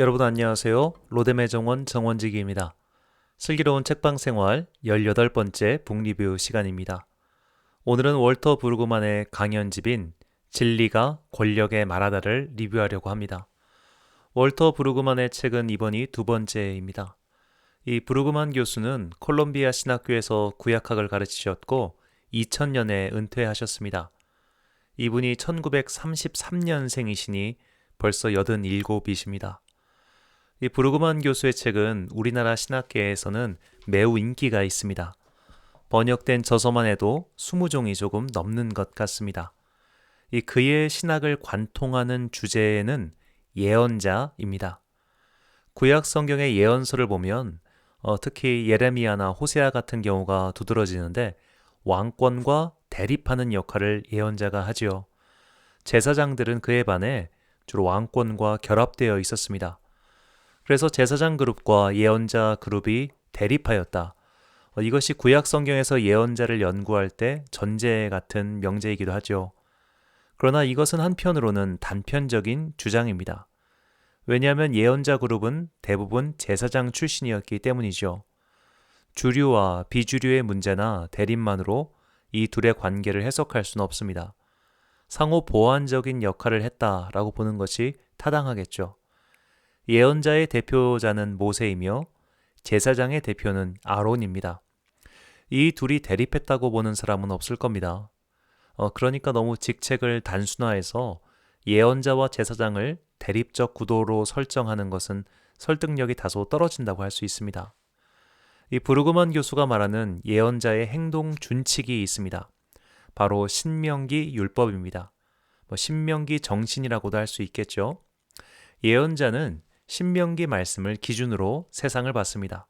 여러분 안녕하세요. 로뎀의 정원 정원지기입니다. 슬기로운 책방 생활 18번째 북리뷰 시간입니다. 오늘은 월터 브루그만의 강연집인 진리가 권력에 말하다를 리뷰하려고 합니다. 월터 브루그만의 책은 이번이 두 번째입니다. 이 브루그만 교수는 콜롬비아 신학교에서 구약학을 가르치셨고 2000년에 은퇴하셨습니다. 이분이 1933년생이시니 벌써 87이십니다. 이 브루그만 교수의 책은 우리나라 신학계에서는 매우 인기가 있습니다. 번역된 저서만 해도 20종이 조금 넘는 것 같습니다. 이 그의 신학을 관통하는 주제는 예언자입니다. 구약 성경의 예언서를 보면 특히 예레미야나 호세아 같은 경우가 두드러지는데 왕권과 대립하는 역할을 예언자가 하지요. 제사장들은 그에 반해 주로 왕권과 결합되어 있었습니다. 그래서 제사장 그룹과 예언자 그룹이 대립하였다. 이것이 구약 성경에서 예언자를 연구할 때 전제 같은 명제이기도 하죠. 그러나 이것은 한편으로는 단편적인 주장입니다. 왜냐하면 예언자 그룹은 대부분 제사장 출신이었기 때문이죠. 주류와 비주류의 문제나 대립만으로 이 둘의 관계를 해석할 수는 없습니다. 상호 보완적인 역할을 했다라고 보는 것이 타당하겠죠. 예언자의 대표자는 모세이며 제사장의 대표는 아론입니다. 이 둘이 대립했다고 보는 사람은 없을 겁니다. 그러니까 너무 직책을 단순화해서 예언자와 제사장을 대립적 구도로 설정하는 것은 설득력이 다소 떨어진다고 할 수 있습니다. 이 브루그만 교수가 말하는 예언자의 행동 준칙이 있습니다. 바로 신명기 율법입니다. 신명기 정신이라고도 할 수 있겠죠. 예언자는 신명기 말씀을 기준으로 세상을 봤습니다.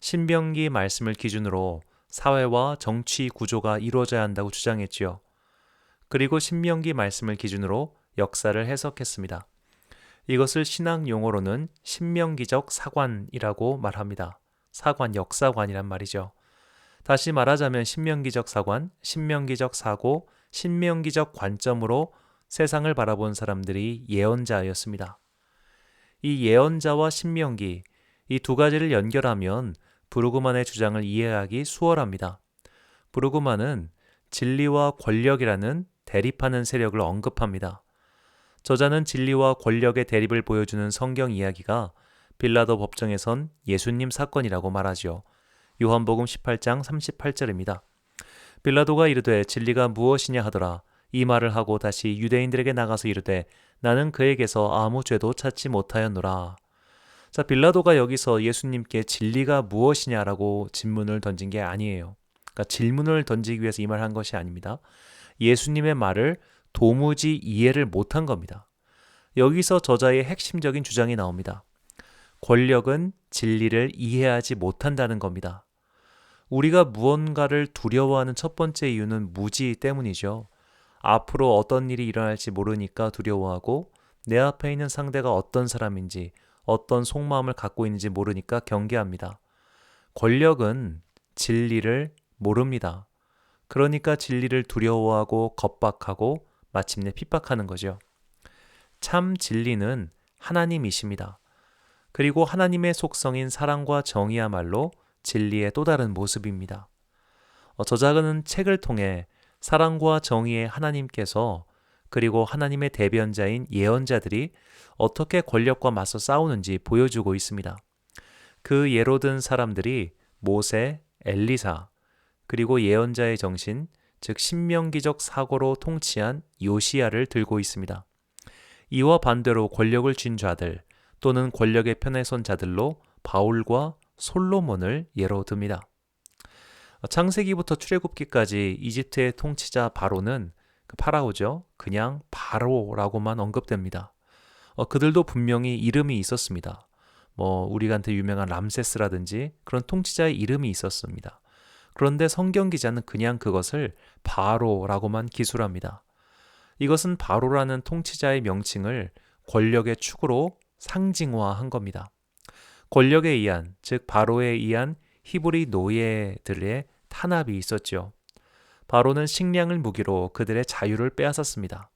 신명기 말씀을 기준으로 사회와 정치 구조가 이루어져야 한다고 주장했지요. 그리고 신명기 말씀을 기준으로 역사를 해석했습니다. 이것을 신학 용어로는 신명기적 사관이라고 말합니다. 사관, 역사관이란 말이죠. 다시 말하자면 신명기적 사관, 신명기적 사고, 신명기적 관점으로 세상을 바라본 사람들이 예언자였습니다. 이 예언자와 신명기, 이 두 가지를 연결하면 브루그만의 주장을 이해하기 수월합니다. 브루그만은 진리와 권력이라는 대립하는 세력을 언급합니다. 저자는 진리와 권력의 대립을 보여주는 성경 이야기가 빌라도 법정에선 예수님 사건이라고 말하지요. 요한복음 18장 38절입니다. 빌라도가 이르되 진리가 무엇이냐 하더라. 이 말을 하고 다시 유대인들에게 나가서 이르되 나는 그에게서 아무 죄도 찾지 못하였노라. 자, 빌라도가 여기서 예수님께 진리가 무엇이냐라고 질문을 던진 게 아니에요. 그러니까 질문을 던지기 위해서 이 말을 한 것이 아닙니다. 예수님의 말을 도무지 이해를 못한 겁니다. 여기서 저자의 핵심적인 주장이 나옵니다. 권력은 진리를 이해하지 못한다는 겁니다. 우리가 무언가를 두려워하는 첫 번째 이유는 무지 때문이죠. 앞으로 어떤 일이 일어날지 모르니까 두려워하고 내 앞에 있는 상대가 어떤 사람인지 어떤 속마음을 갖고 있는지 모르니까 경계합니다. 권력은 진리를 모릅니다. 그러니까 진리를 두려워하고 겁박하고 마침내 핍박하는 거죠. 참 진리는 하나님이십니다. 그리고 하나님의 속성인 사랑과 정의야말로 진리의 또 다른 모습입니다. 저자는 책을 통해 사랑과 정의의 하나님께서 그리고 하나님의 대변자인 예언자들이 어떻게 권력과 맞서 싸우는지 보여주고 있습니다. 그 예로 든 사람들이 모세, 엘리사, 그리고 예언자의 정신, 즉 신명기적 사고로 통치한 요시야를 들고 있습니다. 이와 반대로 권력을 쥔 자들 또는 권력의 편에 선 자들로 바울과 솔로몬을 예로 듭니다. 창세기부터 출애굽기까지 이집트의 통치자 바로는 파라오죠. 그냥 바로라고만 언급됩니다. 그들도 분명히 이름이 있었습니다. 우리한테 유명한 람세스라든지 그런 통치자의 이름이 있었습니다. 그런데 성경 기자는 그냥 그것을 바로라고만 기술합니다. 이것은 바로라는 통치자의 명칭을 권력의 축으로 상징화한 겁니다. 권력에 의한, 즉 바로에 의한 히브리 노예들의 탄압이 있었죠. 바로는 식량을 무기로 그들의 자유를 빼앗았습니다.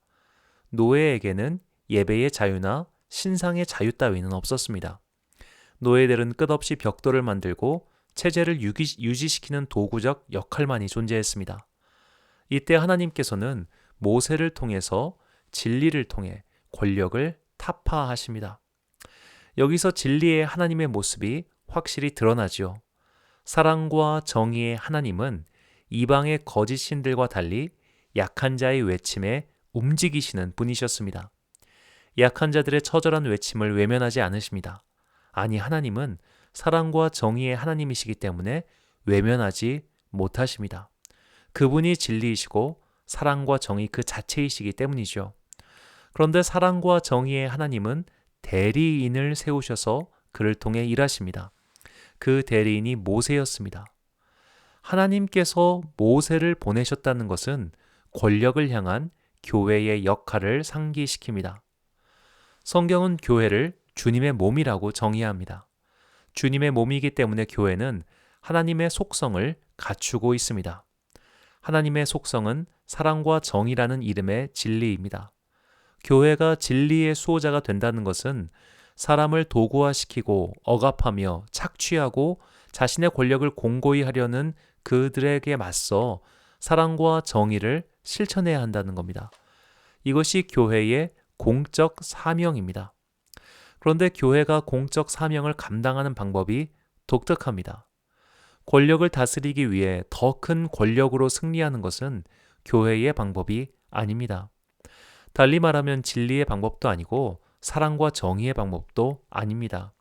노예에게는 예배의 자유나 신상의 자유 따위는 없었습니다. 노예들은 끝없이 벽돌을 만들고 체제를 유지시키는 도구적 역할만이 존재했습니다. 이때 하나님께서는 모세를 통해서 진리를 통해 권력을 타파하십니다. 여기서 진리의 하나님의 모습이 확실히 드러나지요. 사랑과 정의의 하나님은 이방의 거짓 신들과 달리 약한 자의 외침에 움직이시는 분이셨습니다. 약한 자들의 처절한 외침을 외면하지 않으십니다. 아니, 하나님은 사랑과 정의의 하나님이시기 때문에 외면하지 못하십니다. 그분이 진리이시고 사랑과 정의 그 자체이시기 때문이죠. 그런데 사랑과 정의의 하나님은 대리인을 세우셔서 그를 통해 일하십니다. 그 대리인이 모세였습니다. 하나님께서 모세를 보내셨다는 것은 권력을 향한 교회의 역할을 상기시킵니다. 성경은 교회를 주님의 몸이라고 정의합니다. 주님의 몸이기 때문에 교회는 하나님의 속성을 갖추고 있습니다. 하나님의 속성은 사랑과 정의라는 이름의 진리입니다. 교회가 진리의 수호자가 된다는 것은 사람을 도구화시키고 억압하며 착취하고 자신의 권력을 공고히 하려는 그들에게 맞서 사랑과 정의를 실천해야 한다는 겁니다. 이것이 교회의 공적 사명입니다. 그런데 교회가 공적 사명을 감당하는 방법이 독특합니다. 권력을 다스리기 위해 더 큰 권력으로 승리하는 것은 교회의 방법이 아닙니다. 달리 말하면 진리의 방법도 아니고 사랑과 정의의 방법도 아닙니다.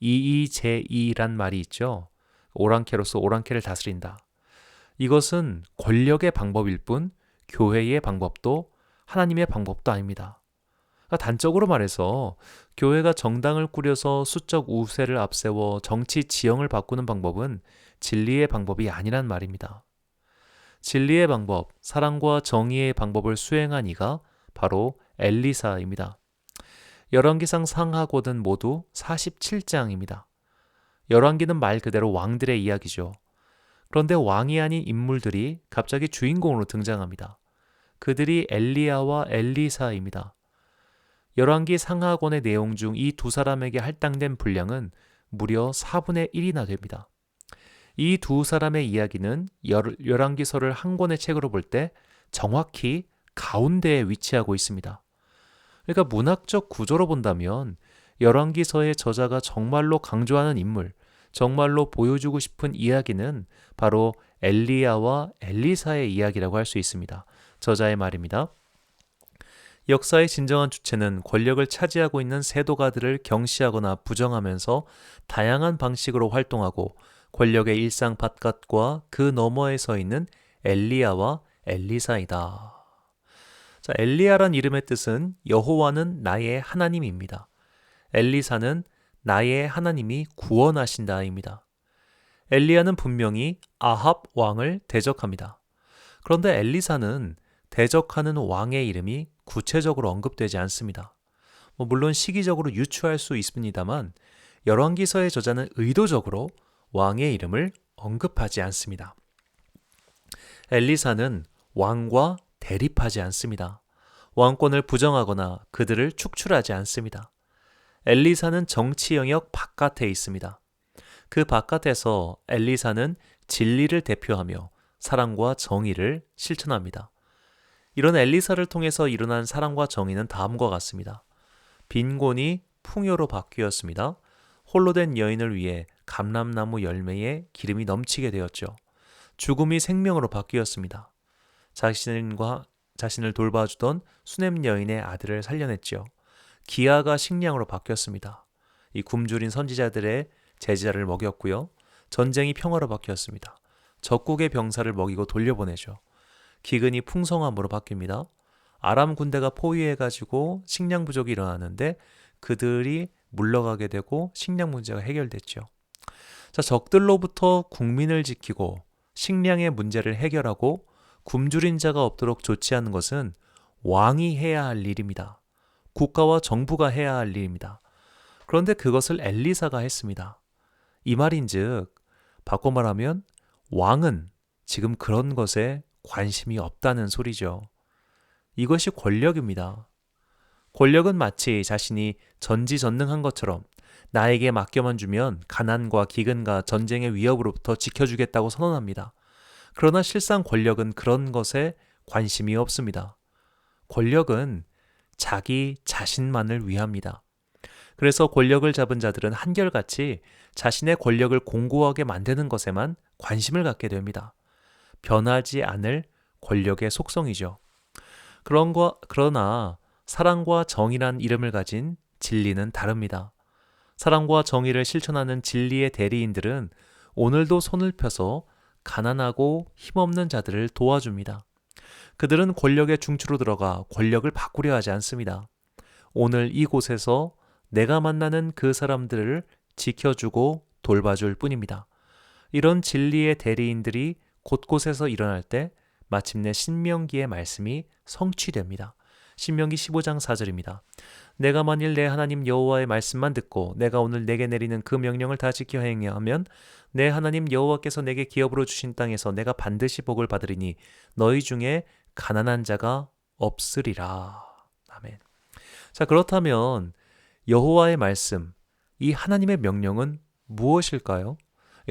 이의제이란 말이 있죠. 오랑캐로서 오랑캐를 다스린다. 이것은 권력의 방법일 뿐 교회의 방법도 하나님의 방법도 아닙니다. 단적으로 말해서 교회가 정당을 꾸려서 수적 우세를 앞세워 정치 지형을 바꾸는 방법은 진리의 방법이 아니란 말입니다. 진리의 방법, 사랑과 정의의 방법을 수행한 이가 바로 엘리사입니다. 열왕기상 상하고는 모두 47장입니다. 열왕기는 말 그대로 왕들의 이야기죠. 그런데 왕이 아닌 인물들이 갑자기 주인공으로 등장합니다. 그들이 엘리야와 엘리사입니다. 열왕기 상하권의 내용 중 이 두 사람에게 할당된 분량은 무려 4분의 1이나 됩니다. 이 두 사람의 이야기는 열왕기서를 한 권의 책으로 볼 때 정확히 가운데에 위치하고 있습니다. 그러니까 문학적 구조로 본다면 열왕기서의 저자가 정말로 강조하는 인물, 정말로 보여주고 싶은 이야기는 바로 엘리야와 엘리사의 이야기라고 할 수 있습니다. 저자의 말입니다. 역사의 진정한 주체는 권력을 차지하고 있는 세도가들을 경시하거나 부정하면서 다양한 방식으로 활동하고 권력의 일상 바깥과 그 너머에 서 있는 엘리야와 엘리사이다. 자, 엘리야란 이름의 뜻은 여호와는 나의 하나님입니다. 엘리사는 나의 하나님이 구원하신다입니다. 엘리야는 분명히 아합 왕을 대적합니다. 그런데 엘리사는 대적하는 왕의 이름이 구체적으로 언급되지 않습니다. 물론 시기적으로 유추할 수 있습니다만 열왕기서의 저자는 의도적으로 왕의 이름을 언급하지 않습니다. 엘리사는 왕과 대립하지 않습니다. 왕권을 부정하거나 그들을 축출하지 않습니다. 엘리사는 정치 영역 바깥에 있습니다. 그 바깥에서 엘리사는 진리를 대표하며 사랑과 정의를 실천합니다. 이런 엘리사를 통해서 일어난 사랑과 정의는 다음과 같습니다. 빈곤이 풍요로 바뀌었습니다. 홀로 된 여인을 위해 감람나무 열매에 기름이 넘치게 되었죠. 죽음이 생명으로 바뀌었습니다. 자신을 돌봐주던 수넴 여인의 아들을 살려냈죠. 기아가 식량으로 바뀌었습니다. 이 굶주린 선지자들의 제자를 먹였고요. 전쟁이 평화로 바뀌었습니다. 적국의 병사를 먹이고 돌려보내죠. 기근이 풍성함으로 바뀝니다. 아람 군대가 포위해가지고 식량 부족이 일어나는데 그들이 물러가게 되고 식량 문제가 해결됐죠. 자, 적들로부터 국민을 지키고 식량의 문제를 해결하고 굶주린 자가 없도록 조치하는 것은 왕이 해야 할 일입니다. 국가와 정부가 해야 할 일입니다. 그런데 그것을 엘리사가 했습니다. 이 말인즉 바꿔 말하면 왕은 지금 그런 것에 관심이 없다는 소리죠. 이것이 권력입니다. 권력은 마치 자신이 전지전능한 것처럼 나에게 맡겨만 주면 가난과 기근과 전쟁의 위협으로부터 지켜주겠다고 선언합니다. 그러나 실상 권력은 그런 것에 관심이 없습니다. 권력은 자기 자신만을 위합니다. 그래서 권력을 잡은 자들은 한결같이 자신의 권력을 공고하게 만드는 것에만 관심을 갖게 됩니다. 변하지 않을 권력의 속성이죠. 그러나 사랑과 정의란 이름을 가진 진리는 다릅니다. 사랑과 정의를 실천하는 진리의 대리인들은 오늘도 손을 펴서 가난하고 힘없는 자들을 도와줍니다. 그들은 권력의 중추로 들어가 권력을 바꾸려 하지 않습니다. 오늘 이곳에서 내가 만나는 그 사람들을 지켜주고 돌봐줄 뿐입니다. 이런 진리의 대리인들이 곳곳에서 일어날 때 마침내 신명기의 말씀이 성취됩니다. 신명기 15장 4절입니다. 내가 만일 내 하나님 여호와의 말씀만 듣고 내가 오늘 내게 내리는 그 명령을 다 지켜 행하면 내 하나님 여호와께서 내게 기업으로 주신 땅에서 내가 반드시 복을 받으리니 너희 중에 가난한 자가 없으리라. 아멘. 자, 그렇다면 여호와의 말씀, 이 하나님의 명령은 무엇일까요?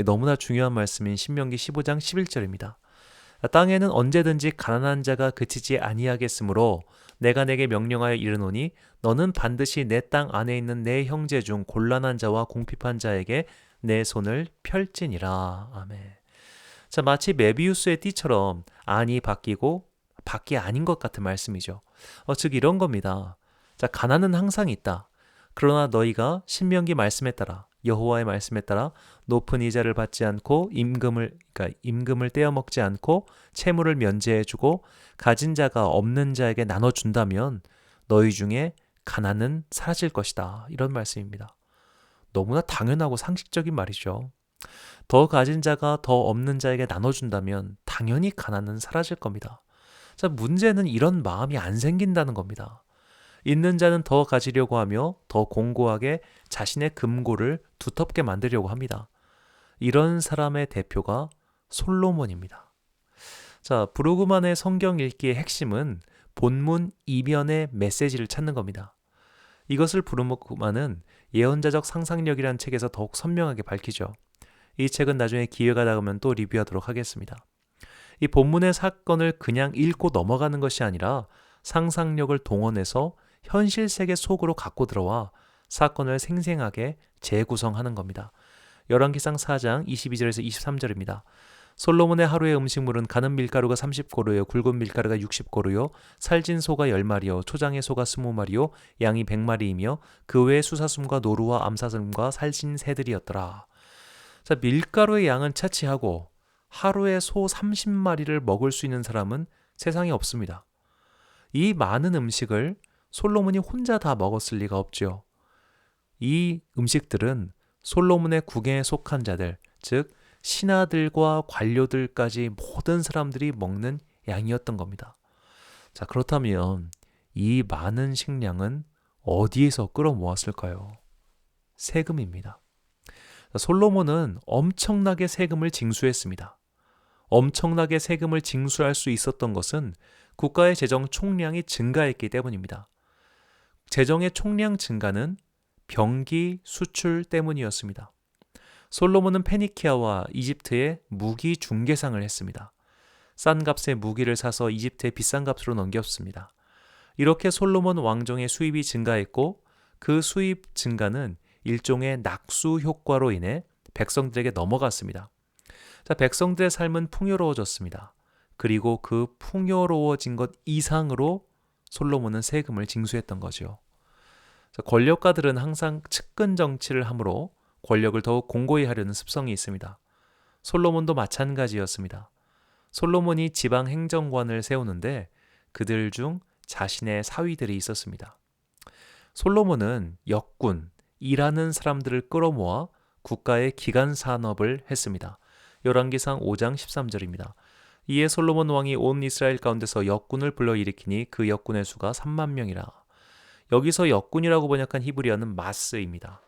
너무나 중요한 말씀인 신명기 15장 11절입니다. 땅에는 언제든지 가난한 자가 그치지 아니하겠으므로 내가 내게 명령하여 이르노니 너는 반드시 내 땅 안에 있는 내 형제 중 곤란한 자와 궁핍한 자에게 내 손을 펼지니라. 아멘. 자, 마치 메비우스의 띠처럼 안이 바뀌고 밖이 아닌 것 같은 말씀이죠. 즉 이런 겁니다. 자, 가난은 항상 있다. 그러나 너희가 신명기 말씀에 따라 여호와의 말씀에 따라 높은 이자를 받지 않고 임금을 떼어 먹지 않고 채무를 면제해주고 가진 자가 없는 자에게 나눠준다면 너희 중에 가난은 사라질 것이다. 이런 말씀입니다. 너무나 당연하고 상식적인 말이죠. 더 가진 자가 더 없는 자에게 나눠준다면 당연히 가난은 사라질 겁니다. 자, 문제는 이런 마음이 안 생긴다는 겁니다. 있는 자는 더 가지려고 하며 더 공고하게 자신의 금고를 두텁게 만들려고 합니다. 이런 사람의 대표가 솔로몬입니다. 자, 브루그만의 성경 읽기의 핵심은 본문 이면의 메시지를 찾는 겁니다. 이것을 브루그만은 예언자적 상상력이라는 책에서 더욱 선명하게 밝히죠. 이 책은 나중에 기회가 닿으면 또 리뷰하도록 하겠습니다. 이 본문의 사건을 그냥 읽고 넘어가는 것이 아니라 상상력을 동원해서 현실 세계 속으로 갖고 들어와 사건을 생생하게 재구성하는 겁니다. 열왕기상 4장 22절에서 23절입니다. 솔로몬의 하루의 음식물은 가는 밀가루가 30고루요 굵은 밀가루가 60고루요 살진 소가 10마리요 초장의 소가 20마리요 양이 100마리이며 그 외에 수사슴과 노루와 암사슴과 살진 새들이었더라. 자, 밀가루의 양은 차치하고 하루에 소 30마리를 먹을 수 있는 사람은 세상에 없습니다. 이 많은 음식을 솔로몬이 혼자 다 먹었을 리가 없죠. 이 음식들은 솔로몬의 국에 속한 자들, 즉 신하들과 관료들까지 모든 사람들이 먹는 양이었던 겁니다. 자, 그렇다면 이 많은 식량은 어디에서 끌어모았을까요? 세금입니다. 솔로몬은 엄청나게 세금을 징수했습니다. 엄청나게 세금을 징수할 수 있었던 것은 국가의 재정 총량이 증가했기 때문입니다. 재정의 총량 증가는 병기 수출 때문이었습니다. 솔로몬은 페니키아와 이집트에 무기 중개상을 했습니다. 싼 값에 무기를 사서 이집트에 비싼 값으로 넘겼습니다. 이렇게 솔로몬 왕정의 수입이 증가했고 그 수입 증가는 일종의 낙수 효과로 인해 백성들에게 넘어갔습니다. 자, 백성들의 삶은 풍요로워졌습니다. 그리고 그 풍요로워진 것 이상으로 솔로몬은 세금을 징수했던 거죠. 자, 권력가들은 항상 측근 정치를 하므로 권력을 더욱 공고히 하려는 습성이 있습니다. 솔로몬도 마찬가지였습니다. 솔로몬이 지방 행정관을 세우는데 그들 중 자신의 사위들이 있었습니다. 솔로몬은 역군, 일하는 사람들을 끌어모아 국가의 기간 산업을 했습니다. 열왕기상 5장 13절입니다. 이에 솔로몬 왕이 온 이스라엘 가운데서 역군을 불러일으키니 그 역군의 수가 3만 명이라. 여기서 역군이라고 번역한 히브리어는 마스입니다.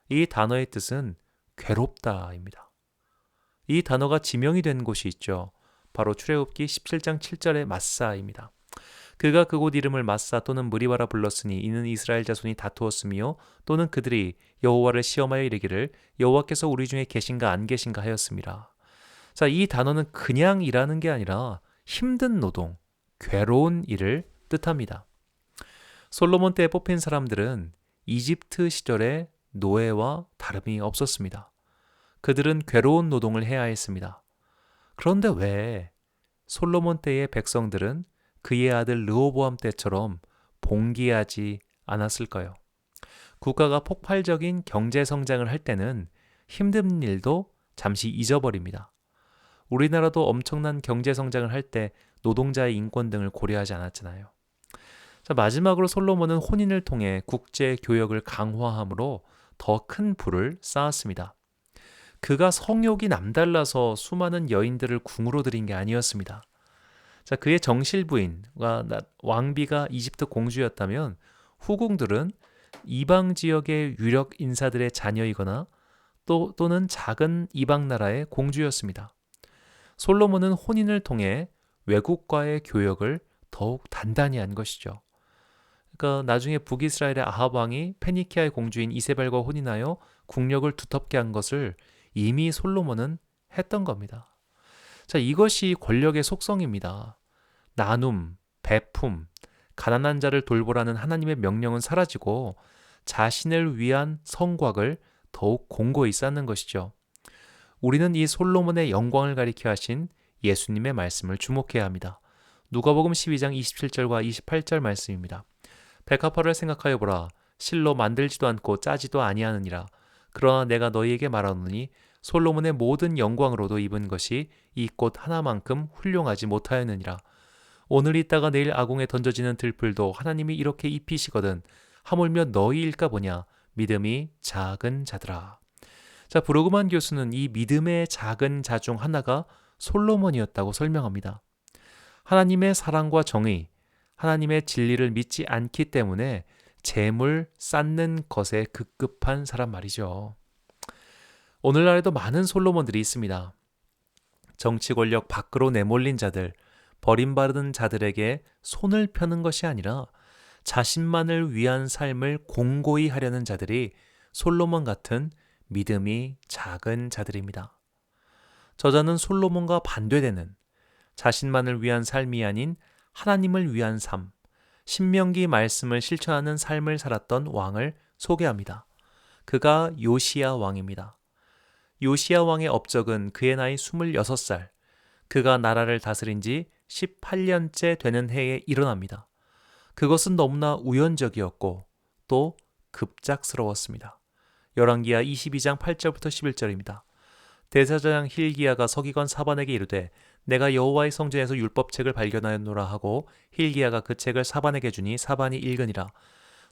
이 단어의 뜻은 괴롭다입니다. 이 단어가 지명이 된 곳이 있죠. 바로 출애굽기 17장 7절의 마사입니다. 그가 그곳 이름을 마사 또는 무리바라 불렀으니 이는 이스라엘 자손이 다투었으며 또는 그들이 여호와를 시험하여 이르기를 여호와께서 우리 중에 계신가 안 계신가 하였습니다. 자, 이 단어는 그냥 일하는 게 아니라 힘든 노동, 괴로운 일을 뜻합니다. 솔로몬 때에 뽑힌 사람들은 이집트 시절의 노예와 다름이 없었습니다. 그들은 괴로운 노동을 해야 했습니다. 그런데 왜 솔로몬 때의 백성들은 그의 아들 르호보암 때처럼 봉기하지 않았을까요? 국가가 폭발적인 경제 성장을 할 때는 힘든 일도 잠시 잊어버립니다. 우리나라도 엄청난 경제 성장을 할 때 노동자의 인권 등을 고려하지 않았잖아요. 자, 마지막으로 솔로몬은 혼인을 통해 국제 교역을 강화함으로 더 큰 부를 쌓았습니다. 그가 성욕이 남달라서 수많은 여인들을 궁으로 들인 게 아니었습니다. 자, 그의 정실 부인과 왕비가 이집트 공주였다면 후궁들은 이방 지역의 유력 인사들의 자녀이거나 또는 작은 이방 나라의 공주였습니다. 솔로몬은 혼인을 통해 외국과의 교역을 더욱 단단히 한 것이죠. 그러니까 나중에 북이스라엘의 아합 왕이 페니키아의 공주인 이세벨과 혼인하여 국력을 두텁게 한 것을 이미 솔로몬은 했던 겁니다. 자, 이것이 권력의 속성입니다. 나눔, 베품, 가난한 자를 돌보라는 하나님의 명령은 사라지고 자신을 위한 성곽을 더욱 공고히 쌓는 것이죠. 우리는 이 솔로몬의 영광을 가리켜 하신 예수님의 말씀을 주목해야 합니다. 누가복음 12장 27절과 28절 말씀입니다. 백합화를 생각하여 보라. 실로 만들지도 않고 짜지도 아니하느니라. 그러나 내가 너희에게 말하노니 솔로몬의 모든 영광으로도 입은 것이 이 꽃 하나만큼 훌륭하지 못하였느니라. 오늘 있다가 내일 아궁에 던져지는 들풀도 하나님이 이렇게 입히시거든 하물며 너희일까 보냐. 믿음이 작은 자들아. 자, 브루그만 교수는 이 믿음의 작은 자 중 하나가 솔로몬이었다고 설명합니다. 하나님의 사랑과 정의, 하나님의 진리를 믿지 않기 때문에 재물 쌓는 것에 급급한 사람 말이죠. 오늘날에도 많은 솔로몬들이 있습니다. 정치 권력 밖으로 내몰린 자들, 버림받은 자들에게 손을 펴는 것이 아니라 자신만을 위한 삶을 공고히 하려는 자들이 솔로몬 같은 믿음이 작은 자들입니다. 저자는 솔로몬과 반대되는 자신만을 위한 삶이 아닌 하나님을 위한 삶, 신명기 말씀을 실천하는 삶을 살았던 왕을 소개합니다. 그가 요시야 왕입니다. 요시야 왕의 업적은 그의 나이 26살, 그가 나라를 다스린 지 18년째 되는 해에 일어납니다. 그것은 너무나 우연적이었고 또 급작스러웠습니다. 열왕기하 22장 8절부터 11절입니다. 대제사장 힐기야가 서기관 사반에게 이르되 내가 여호와의 성전에서 율법책을 발견하였노라 하고 힐기야가 그 책을 사반에게 주니 사반이 읽으니라.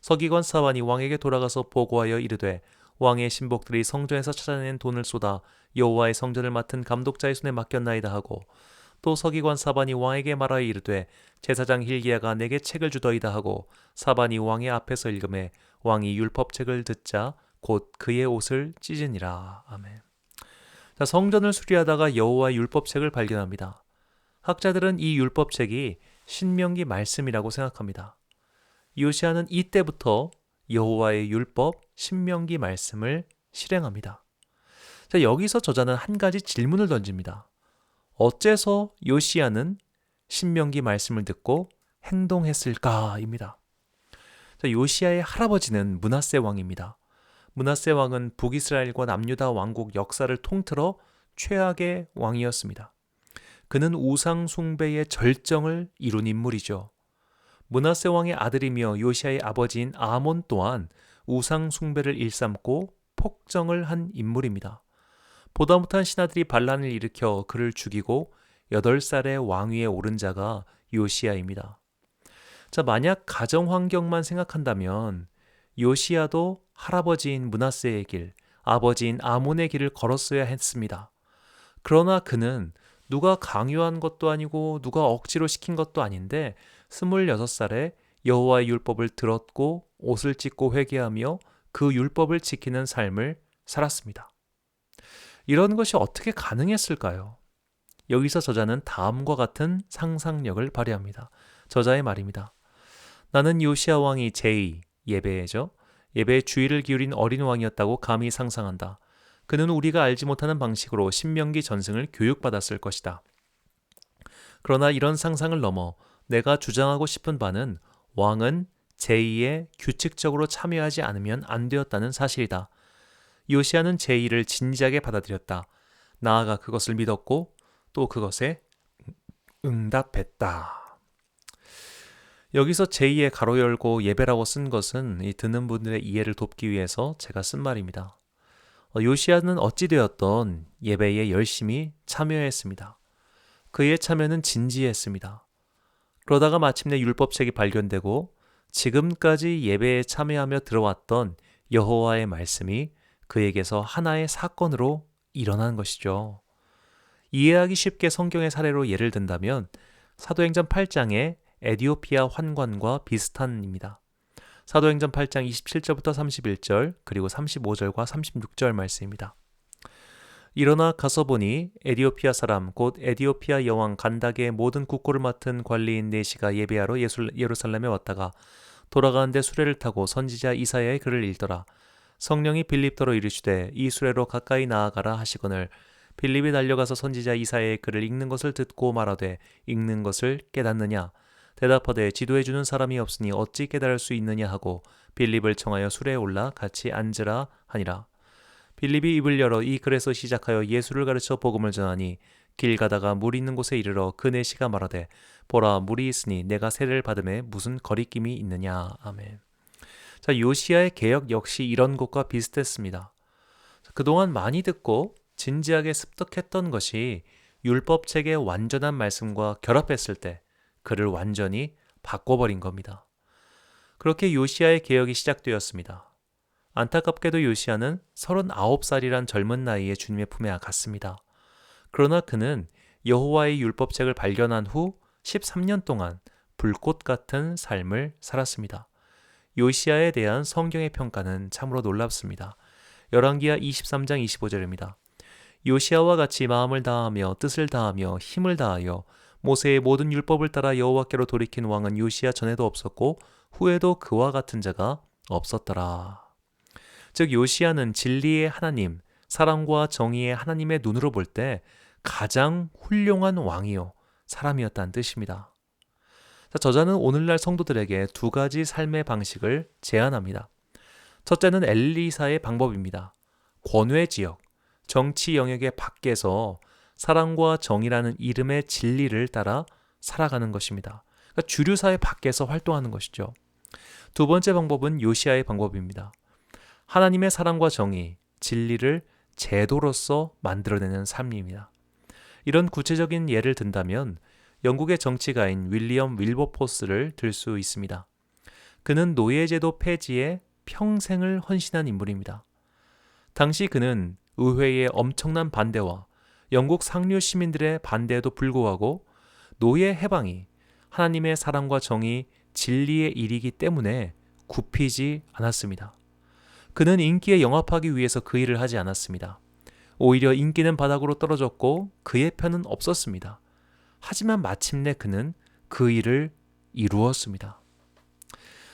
서기관 사반이 왕에게 돌아가서 보고하여 이르되 왕의 신복들이 성전에서 찾아낸 돈을 쏟아 여호와의 성전을 맡은 감독자의 손에 맡겼나이다 하고 또 서기관 사반이 왕에게 말하여 이르되 제사장 힐기야가 내게 책을 주더이다 하고 사반이 왕의 앞에서 읽음에 왕이 율법책을 듣자 곧 그의 옷을 찢으니라. 아멘. 자, 성전을 수리하다가 여호와의 율법책을 발견합니다. 학자들은 이 율법책이 신명기 말씀이라고 생각합니다. 요시야는 이때부터 여호와의 율법 신명기 말씀을 실행합니다. 자, 여기서 저자는 한 가지 질문을 던집니다. 어째서 요시야는 신명기 말씀을 듣고 행동했을까입니다. 자, 요시야의 할아버지는 므낫세 왕입니다. 므낫세 왕은 북이스라엘과 남유다 왕국 역사를 통틀어 최악의 왕이었습니다. 그는 우상 숭배의 절정을 이룬 인물이죠. 므낫세 왕의 아들이며 요시야의 아버지인 아몬 또한 우상 숭배를 일삼고 폭정을 한 인물입니다. 보다 못한 신하들이 반란을 일으켜 그를 죽이고 8살의 왕위에 오른 자가 요시야입니다. 자, 만약 가정 환경만 생각한다면 요시야도 할아버지인 므낫세의 길, 아버지인 아몬의 길을 걸었어야 했습니다. 그러나 그는 누가 강요한 것도 아니고 누가 억지로 시킨 것도 아닌데 26살에 여호와의 율법을 들었고 옷을 찢고 회개하며 그 율법을 지키는 삶을 살았습니다. 이런 것이 어떻게 가능했을까요? 여기서 저자는 다음과 같은 상상력을 발휘합니다. 저자의 말입니다. 나는 요시야 왕이 예배죠. 예배에 주의를 기울인 어린 왕이었다고 감히 상상한다. 그는 우리가 알지 못하는 방식으로 신명기 전승을 교육받았을 것이다. 그러나 이런 상상을 넘어 내가 주장하고 싶은 바는 왕은 제2에 규칙적으로 참여하지 않으면 안 되었다는 사실이다. 요시야는 제2를 진지하게 받아들였다. 나아가 그것을 믿었고 또 그것에 응답했다. 여기서 제2의 가로 열고 예배라고 쓴 것은 이 듣는 분들의 이해를 돕기 위해서 제가 쓴 말입니다. 요시야는 어찌되었던 예배에 열심히 참여했습니다. 그의 참여는 진지했습니다. 그러다가 마침내 율법책이 발견되고 지금까지 예배에 참여하며 들어왔던 여호와의 말씀이 그에게서 하나의 사건으로 일어난 것이죠. 이해하기 쉽게 성경의 사례로 예를 든다면 사도행전 8장의 에디오피아 환관과 비슷한입니다. 사도행전 8장 27절부터 31절 그리고 35절과 36절 말씀입니다. 일어나 가서 보니 에디오피아 사람 곧 에디오피아 여왕 간닥의 모든 국고를 맡은 관리인 네시가 예배하러 예루살렘에 왔다가 돌아가는데 수레를 타고 선지자 이사야의 글을 읽더라. 성령이 빌립더로 이르시되 이 수레로 가까이 나아가라 하시거늘 빌립이 달려가서 선지자 이사야의 글을 읽는 것을 듣고 말하되 읽는 것을 깨닫느냐 대답하되 지도해 주는 사람이 없으니 어찌 깨달을 수 있느냐 하고 빌립을 청하여 수레에 올라 같이 앉으라 하니라. 빌립이 입을 열어 이 글에서 시작하여 예수를 가르쳐 복음을 전하니 길 가다가 물 있는 곳에 이르러 그 내시가 말하되 보라 물이 있으니 내가 세례를 받음에 무슨 거리낌이 있느냐. 아멘. 자, 요시야의 개혁 역시 이런 것과 비슷했습니다. 그동안 많이 듣고 진지하게 습득했던 것이 율법책의 완전한 말씀과 결합했을 때 그를 완전히 바꿔버린 겁니다. 그렇게 요시야의 개혁이 시작되었습니다. 안타깝게도 요시야는 39살이란 젊은 나이에 주님의 품에 갔습니다. 그러나 그는 여호와의 율법책을 발견한 후 13년 동안 불꽃 같은 삶을 살았습니다. 요시야에 대한 성경의 평가는 참으로 놀랍습니다. 열왕기하 23장 25절입니다. 요시야와 같이 마음을 다하며 뜻을 다하며 힘을 다하여 모세의 모든 율법을 따라 여호와께로 돌이킨 왕은 요시야 전에도 없었고 후에도 그와 같은 자가 없었더라. 즉 요시야는 진리의 하나님, 사랑과 정의의 하나님의 눈으로 볼 때 가장 훌륭한 왕이요 사람이었다는 뜻입니다. 저자는 오늘날 성도들에게 두 가지 삶의 방식을 제안합니다. 첫째는 엘리사의 방법입니다. 권외 지역, 정치 영역의 밖에서 사랑과 정의라는 이름의 진리를 따라 살아가는 것입니다. 그러니까 주류사회 밖에서 활동하는 것이죠. 두 번째 방법은 요시야의 방법입니다. 하나님의 사랑과 정의, 진리를 제도로서 만들어내는 삶입니다. 이런 구체적인 예를 든다면 영국의 정치가인 윌리엄 윌버포스를 들 수 있습니다. 그는 노예제도 폐지에 평생을 헌신한 인물입니다. 당시 그는 의회의 엄청난 반대와 영국 상류 시민들의 반대에도 불구하고 노예 해방이 하나님의 사랑과 정의, 진리의 일이기 때문에 굽히지 않았습니다. 그는 인기에 영합하기 위해서 그 일을 하지 않았습니다. 오히려 인기는 바닥으로 떨어졌고 그의 편은 없었습니다. 하지만 마침내 그는 그 일을 이루었습니다.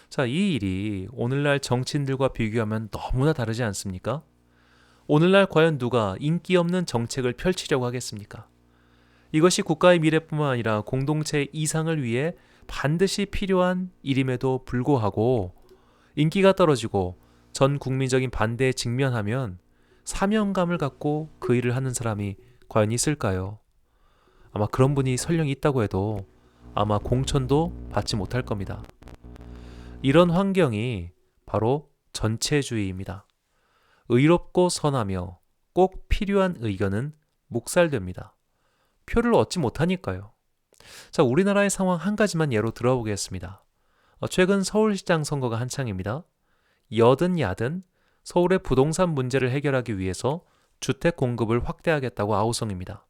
자, 이 일이 오늘날 정치인들과 비교하면 너무나 다르지 않습니까? 오늘날 과연 누가 인기 없는 정책을 펼치려고 하겠습니까? 이것이 국가의 미래뿐만 아니라 공동체의 이상을 위해 반드시 필요한 일임에도 불구하고 인기가 떨어지고 전 국민적인 반대에 직면하면 사명감을 갖고 그 일을 하는 사람이 과연 있을까요? 아마 그런 분이 설령 있다고 해도 아마 공천도 받지 못할 겁니다. 이런 환경이 바로 전체주의입니다. 의롭고 선하며 꼭 필요한 의견은 묵살됩니다. 표를 얻지 못하니까요. 자, 우리나라의 상황 한 가지만 예로 들어보겠습니다. 최근 서울시장 선거가 한창입니다. 여든 야든 서울의 부동산 문제를 해결하기 위해서 주택 공급을 확대하겠다고 아우성입니다.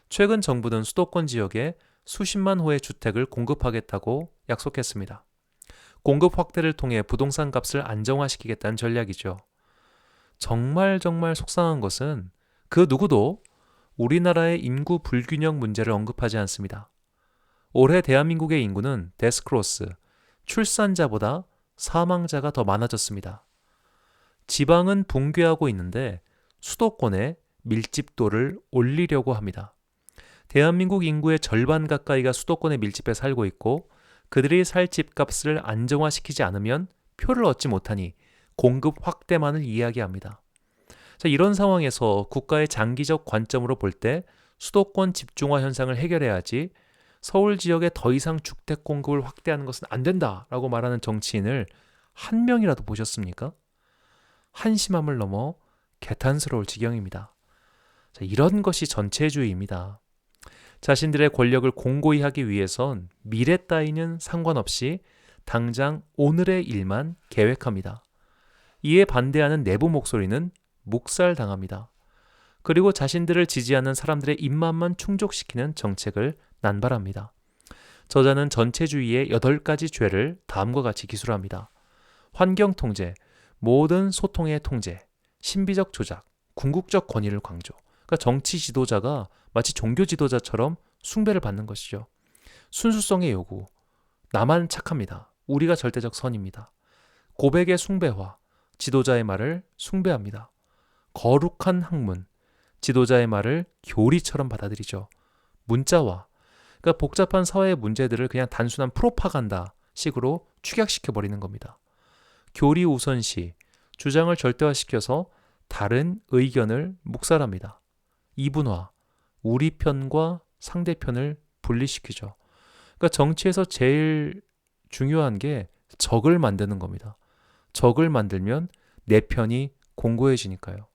최근 정부는 수도권 지역에 수십만 호의 주택을 공급하겠다고 약속했습니다. 공급 확대를 통해 부동산 값을 안정화시키겠다는 전략이죠. 정말 속상한 것은 그 누구도 우리나라의 인구 불균형 문제를 언급하지 않습니다. 올해 대한민국의 인구는 데스크로스, 출산자보다 사망자가 더 많아졌습니다. 지방은 붕괴하고 있는데 수도권의 밀집도를 올리려고 합니다. 대한민국 인구의 절반 가까이가 수도권에 밀집해 살고 있고 그들이 살 집값을 안정화시키지 않으면 표를 얻지 못하니 공급 확대만을 이야기합니다. 자, 이런 상황에서 국가의 장기적 관점으로 볼 때 수도권 집중화 현상을 해결해야지 서울 지역에 더 이상 주택 공급을 확대하는 것은 안 된다라고 말하는 정치인을 한 명이라도 보셨습니까? 한심함을 넘어 개탄스러울 지경입니다. 자, 이런 것이 전체주의입니다. 자신들의 권력을 공고히 하기 위해선 미래 따위는 상관없이 당장 오늘의 일만 계획합니다. 이에 반대하는 내부 목소리는 묵살당합니다. 그리고 자신들을 지지하는 사람들의 입맛만 충족시키는 정책을 난발합니다. 저자는 전체주의의 8가지 죄를 다음과 같이 기술합니다. 환경통제, 모든 소통의 통제, 신비적 조작, 궁극적 권위를 강조. 그러니까 정치 지도자가 마치 종교 지도자처럼 숭배를 받는 것이죠. 순수성의 요구, 나만 착합니다. 우리가 절대적 선입니다. 고백의 숭배화, 지도자의 말을 숭배합니다. 거룩한 학문, 지도자의 말을 교리처럼 받아들이죠. 문자화, 그러니까 복잡한 사회의 문제들을 그냥 단순한 프로파간다 식으로 축약시켜버리는 겁니다. 교리 우선시, 주장을 절대화시켜서 다른 의견을 묵살합니다. 이분화, 우리 편과 상대편을 분리시키죠. 그러니까 정치에서 제일 중요한 게 적을 만드는 겁니다. 적을 만들면 내 편이 공고해지니까요.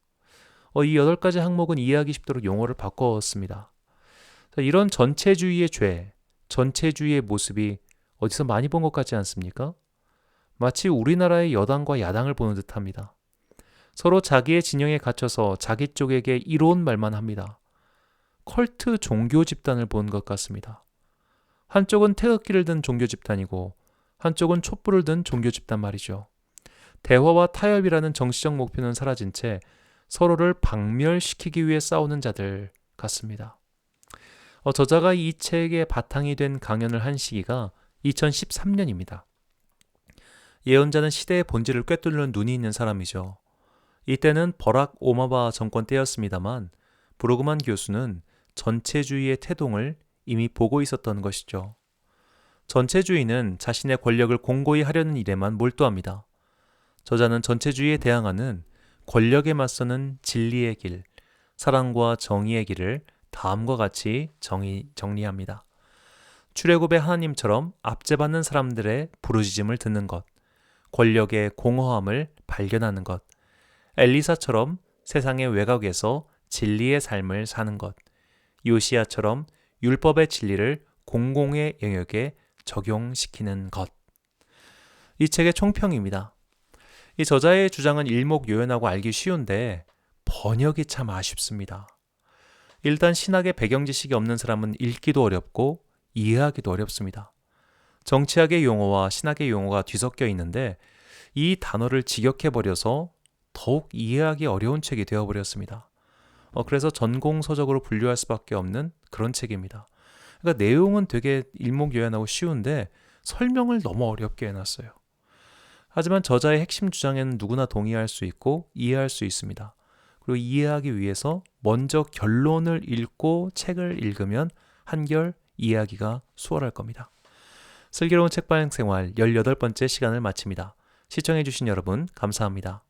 이 8가지 항목은 이해하기 쉽도록 용어를 바꿨습니다. 이런 전체주의의 죄, 전체주의의 모습이 어디서 많이 본 것 같지 않습니까? 마치 우리나라의 여당과 야당을 보는 듯합니다. 서로 자기의 진영에 갇혀서 자기 쪽에게 이로운 말만 합니다. 컬트 종교 집단을 본 것 같습니다. 한쪽은 태극기를 든 종교 집단이고 한쪽은 촛불을 든 종교 집단 말이죠. 대화와 타협이라는 정치적 목표는 사라진 채 서로를 박멸시키기 위해 싸우는 자들 같습니다. 저자가 이 책의 바탕이 된 강연을 한 시기가 2013년입니다. 예언자는 시대의 본질을 꿰뚫는 눈이 있는 사람이죠. 이때는 버락 오바마 정권 때였습니다만 브루그만 교수는 전체주의의 태동을 이미 보고 있었던 것이죠. 전체주의는 자신의 권력을 공고히 하려는 일에만 몰두합니다. 저자는 전체주의에 대항하는 권력에 맞서는 진리의 길, 사랑과 정의의 길을 다음과 같이 정리합니다. 출애굽의 하나님처럼 압제받는 사람들의 부르짖음을 듣는 것, 권력의 공허함을 발견하는 것, 엘리사처럼 세상의 외곽에서 진리의 삶을 사는 것, 요시야처럼 율법의 진리를 공공의 영역에 적용시키는 것. 이 책의 총평입니다. 이 저자의 주장은 일목요연하고 알기 쉬운데 번역이 참 아쉽습니다. 일단 신학의 배경 지식이 없는 사람은 읽기도 어렵고 이해하기도 어렵습니다. 정치학의 용어와 신학의 용어가 뒤섞여 있는데 이 단어를 직역해버려서 더욱 이해하기 어려운 책이 되어버렸습니다. 그래서 전공서적으로 분류할 수밖에 없는 그런 책입니다. 그러니까 내용은 되게 일목요연하고 쉬운데 설명을 너무 어렵게 해놨어요. 하지만 저자의 핵심 주장에는 누구나 동의할 수 있고 이해할 수 있습니다. 그리고 이해하기 위해서 먼저 결론을 읽고 책을 읽으면 한결 이해하기가 수월할 겁니다. 슬기로운 책방 생활 18번째 시간을 마칩니다. 시청해주신 여러분 감사합니다.